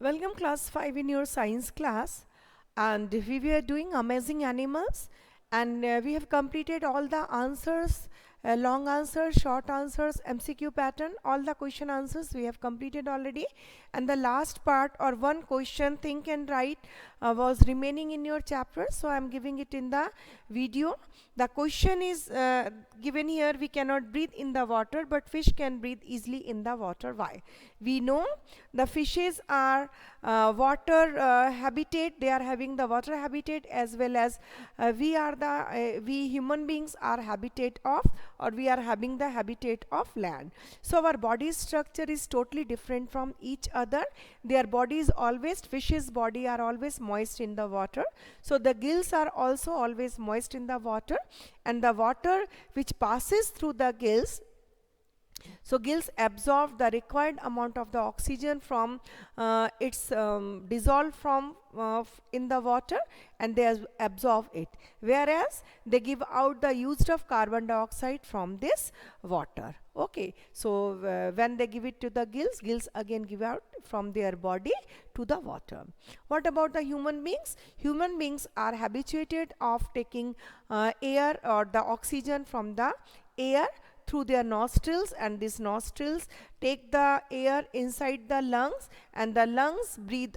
Welcome class 5 in your science class, and we were doing amazing animals, and we have completed all the answers, long answers, short answers, MCQ pattern, all the question answers we have completed already, and the last part or one question think and write was remaining in your chapter, so I am giving it in the video. The question is given here: we cannot breathe in the water, but fish can breathe easily in the water. Why? We know the fishes are water habitat. They are having the water habitat, as well as we human beings are habitat of, or we are having the habitat of land. So our body structure is totally different from each other. Their body is always, fish's body are always moist in the water, so the gills are also always moist in the water, and the water which passes through the gills, so gills absorb the required amount of the oxygen from its dissolved from in the water, and they absorb it, whereas they give out the used of carbon dioxide from this water. Okay, so when they give it to the gills again give out from their body to the water. What about the human beings? Human beings are habituated of taking air or the oxygen from the air through their nostrils, and these nostrils take the air inside the lungs, and the lungs breathe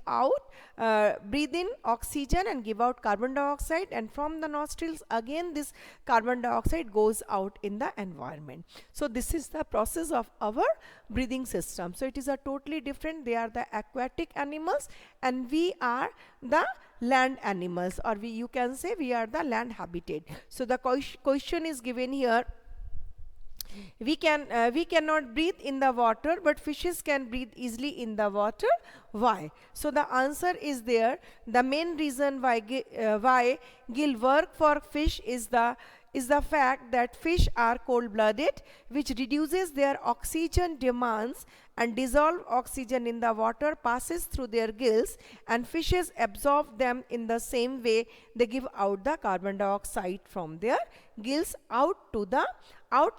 in oxygen and give out carbon dioxide, and from the nostrils again this carbon dioxide goes out in the environment. So this is the process of our breathing system. So it is a totally different. They are the aquatic animals, and we are the land animals, or you can say we are the land habitat. So the question is given here: we cannot breathe in the water, but fishes can breathe easily in the water. Why? So the answer is there. The main reason why gill work for fish is the fact that fish are cold-blooded, which reduces their oxygen demands, and dissolved oxygen in the water passes through their gills, and fishes absorb them in the same way they give out the carbon dioxide from their gills out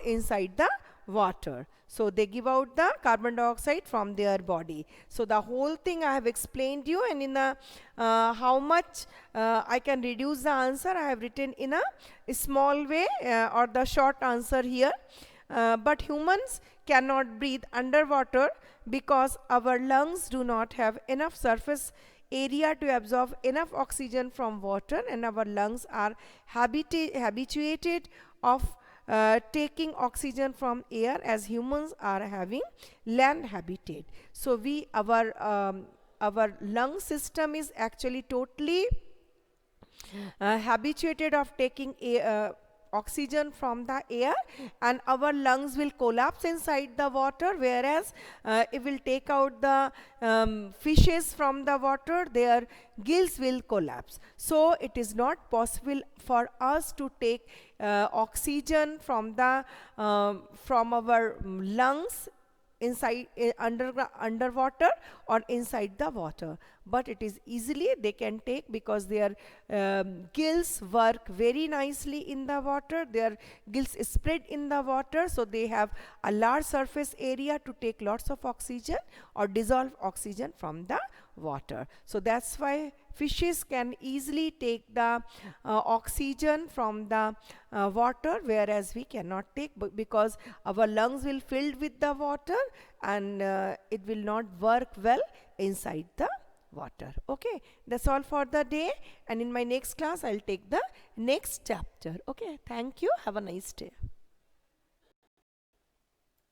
inside the water. So they give out the carbon dioxide from their body. So the whole thing I have explained you, and in a how much I can reduce the answer, I have written in a small way, or the short answer here. But humans cannot breathe underwater because our lungs do not have enough surface area to absorb enough oxygen from water, and our lungs are habituated of taking oxygen from air, as humans are having land habitat. So our lung system is actually totally habituated of taking oxygen from the air, and our lungs will collapse inside the water, whereas it will take out the fishes from the water, their gills will collapse. So it is not possible for us to take oxygen from our lungs inside underwater or inside the water, but it is easily they can take, because their gills work very nicely in the water. Their gills spread in the water, so they have a large surface area to take lots of oxygen or dissolve oxygen from the water. So that's why fishes can easily take the oxygen from the water, whereas we cannot take, because our lungs will filled with the water, and it will not work well inside the water. Okay, that's all for the day, and in my next class I'll take the next chapter. Okay, thank you. Have a nice day.